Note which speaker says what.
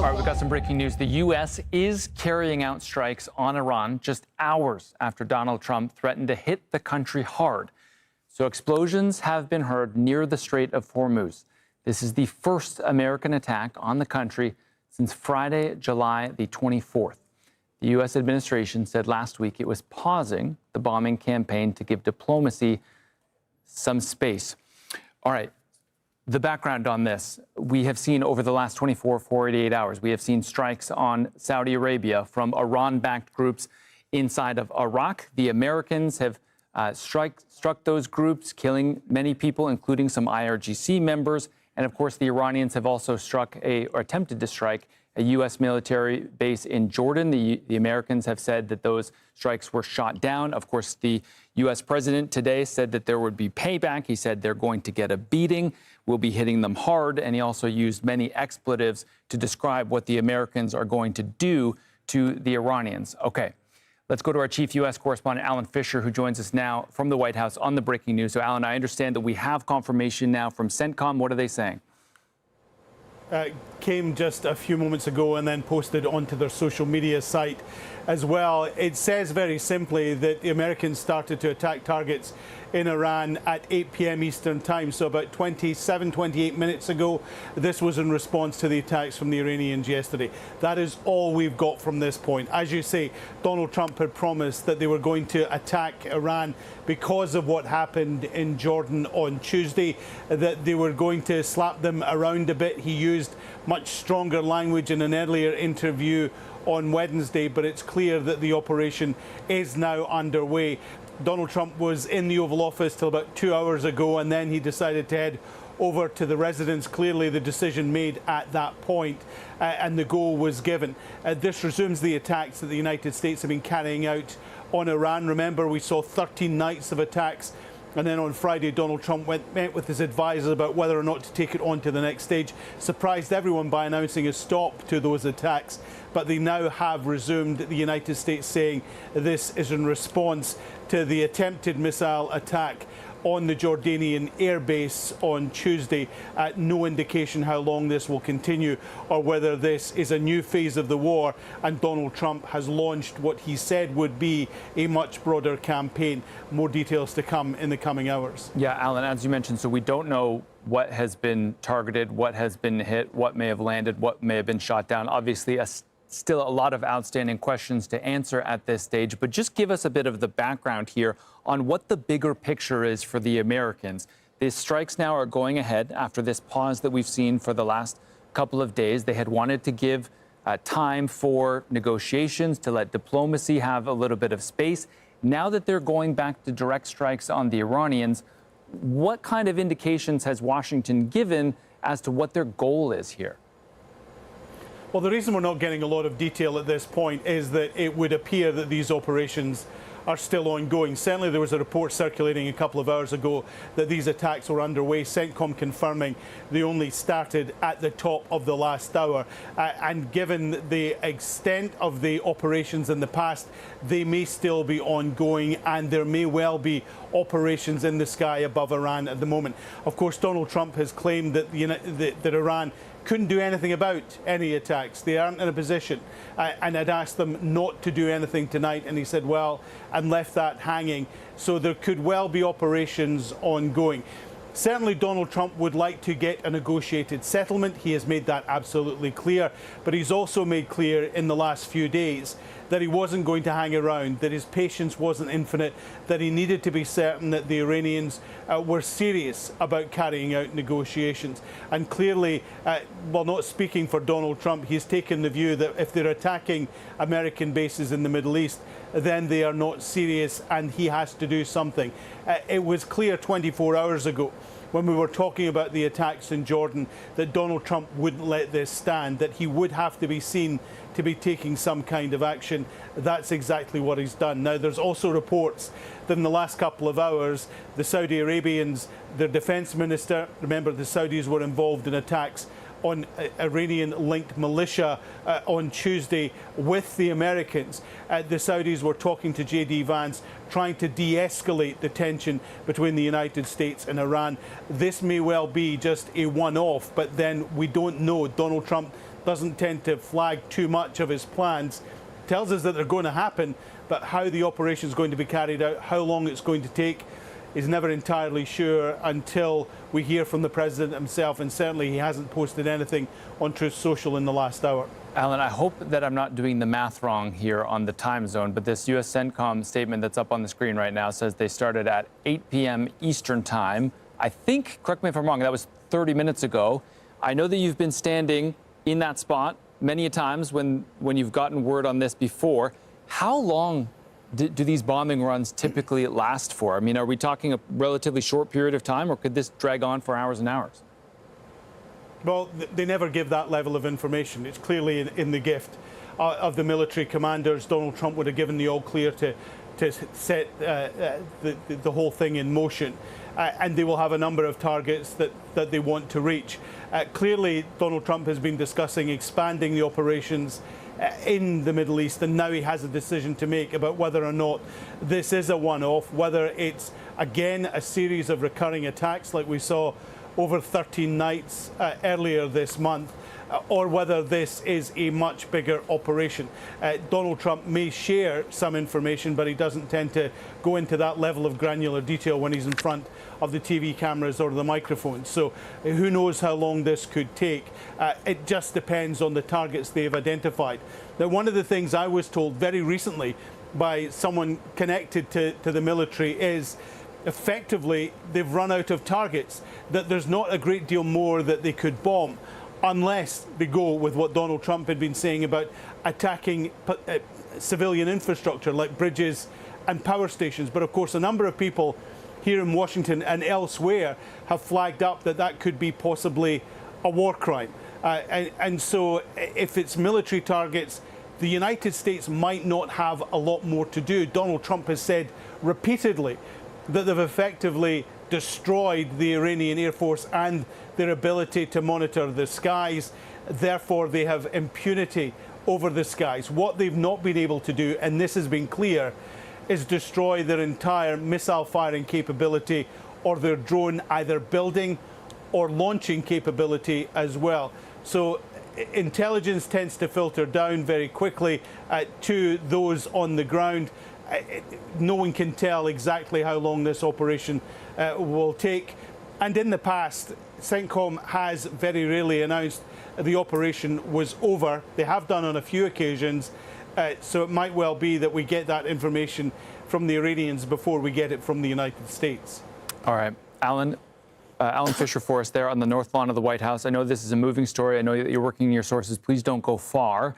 Speaker 1: All right, we've got some breaking news. The U.S. is carrying out strikes on Iran just hours after Donald Trump threatened to hit the country hard. So explosions have been heard near the Strait of Hormuz. This is the first American attack on the country since Friday, July the 24th. The U.S. administration said last week it was pausing the bombing campaign to give diplomacy some space. All right. The background on this, we have seen over the last 48 hours, we have seen strikes on Saudi Arabia from Iran-backed groups inside of Iraq. The Americans have struck those groups, killing many people, including some IRGC members. And of course, the Iranians have also or attempted to strike a U.S. military base in Jordan. The Americans have said that those strikes were shot down. Of course, the U.S. president today said that there would be payback. He said they're going to get a beating. We'll be hitting them hard. And he also used many expletives to describe what the Americans are going to do to the Iranians. Okay, let's go to our chief U.S. correspondent, Alan Fisher, who joins us now from the White House on the breaking news. So, Alan, I understand that we have confirmation now from CENTCOM. What are they saying?
Speaker 2: Came just a few moments ago and then posted onto their social media site as well. It says very simply that the Americans started to attack targets in Iran at 8 p.m. Eastern time, so about 28 minutes ago. This was in response to the attacks from the Iranians yesterday. That is all we've got from this point. As you say, Donald Trump had promised that they were going to attack Iran because of what happened in Jordan on Tuesday, that they were going to slap them around a bit. He used much stronger language in an earlier interview on Wednesday, but it's clear that the operation is now underway. Donald Trump was in the Oval Office till about 2 hours ago, and then he decided to head over to the residence. Clearly the decision made at that point, and the go was given. This resumes the attacks that the United States have been carrying out on Iran. Remember, we saw 13 nights of attacks. And then on Friday, Donald Trump met with his advisors about whether or not to take it on to the next stage. Surprised everyone by announcing a stop to those attacks. But they now have resumed, the United States saying this is in response to the attempted missile attack on the Jordanian airbase on Tuesday. No indication how long this will continue or whether this is a new phase of the war and Donald Trump has launched what he said would be a much broader campaign. More details to come in the coming hours.
Speaker 1: Yeah, Alan, as you mentioned, so we don't know what has been targeted, what has been hit, what may have landed, what may have been shot down. Obviously, still a lot of outstanding questions to answer at this stage, but just give us a bit of the background here on what the bigger picture is for the Americans. These strikes now are going ahead after this pause that we've seen for the last couple of days. They had wanted to give time for negotiations, to let diplomacy have a little bit of space. Now that they're going back to direct strikes on the Iranians, what kind of indications has Washington given as to what their goal is here?
Speaker 2: Well, the reason we're not getting a lot of detail at this point is that it would appear that these operations are still ongoing. Certainly there was a report circulating a couple of hours ago that these attacks were underway, CENTCOM confirming they only started at the top of the last hour. And given the extent of the operations in the past, they may still be ongoing and there may well be operations in the sky above Iran at the moment. Of course, Donald Trump has claimed that, that Iran couldn't do anything about any attacks. They aren't in a position. And I'd asked them not to do anything tonight, and he said, well, and left that hanging. So there could well be operations ongoing. Certainly Donald Trump would like to get a negotiated settlement. He has made that absolutely clear. But he's also made clear in the last few days that he wasn't going to hang around, that his patience wasn't infinite, that he needed to be certain that the Iranians were serious about carrying out negotiations. And clearly, while not speaking for Donald Trump, he's taken the view that if they're attacking American bases in the Middle East, then they are not serious and he has to do something. It was clear 24 hours ago when we were talking about the attacks in Jordan that Donald Trump wouldn't let this stand, that he would have to be seen to be taking some kind of action. That's exactly what he's done. Now, there's also reports that in the last couple of hours, the Saudi Arabians, their defense minister, remember the Saudis were involved in attacks on Iranian-linked militia on Tuesday with the Americans. The Saudis were talking to J.D. Vance, trying to de-escalate the tension between the United States and Iran. This may well be just a one-off, but then we don't know. Donald Trump doesn't tend to flag too much of his plans. Tells us that they're going to happen, but how the operation is going to be carried out, how long it's going to take, is never entirely sure until we hear from the president himself, and certainly he hasn't posted anything on Truth Social in the last hour.
Speaker 1: Alan, I hope that I'm not doing the math wrong here on the time zone, but this U.S. CENTCOM statement that's up on the screen right now says they started at 8 p.m. Eastern time. I think, correct me if I'm wrong, that was 30 minutes ago. I know that you've been standing in that spot many a times when you've gotten word on this before. How long do these bombing runs typically last for? I mean, are we talking a relatively short period of time, or could this drag on for hours and hours?
Speaker 2: Well, they never give that level of information. It's clearly in the gift of the military commanders. Donald Trump would have given the all clear to set the whole thing in motion. And they will have a number of targets that they want to reach. Clearly, Donald Trump has been discussing expanding the operations in the Middle East, and now he has a decision to make about whether or not this is a one-off, whether it's, again, a series of recurring attacks like we saw over 13 nights earlier this month, or whether this is a much bigger operation. Donald Trump may share some information, but he doesn't tend to go into that level of granular detail when he's in front of the TV cameras or the microphones. So who knows how long this could take. It just depends on the targets they've identified. Now, one of the things I was told very recently by someone connected to the military is effectively they've run out of targets, that there's not a great deal more that they could bomb, unless they go with what Donald Trump had been saying about attacking civilian infrastructure like bridges and power stations. But of course, a number of people here in Washington and elsewhere have flagged up that that could be possibly a war crime. And so if it's military targets, the United States might not have a lot more to do. Donald Trump has said repeatedly that they've effectively destroyed the Iranian Air Force and their ability to monitor the skies. Therefore, they have impunity over the skies. What they've not been able to do, and this has been clear, is destroy their entire missile firing capability or their drone either building or launching capability as well. So intelligence tends to filter down very quickly to those on the ground. No one can tell exactly how long this operation will take. And in the past, CENTCOM has very rarely announced the operation was over. They have done on a few occasions. So it might well be that we get that information from the Iranians before we get it from the United States.
Speaker 1: All right. Alan Fisher for us there on the North Lawn of the White House. I know this is a moving story. I know that you're working your sources. Please don't go far.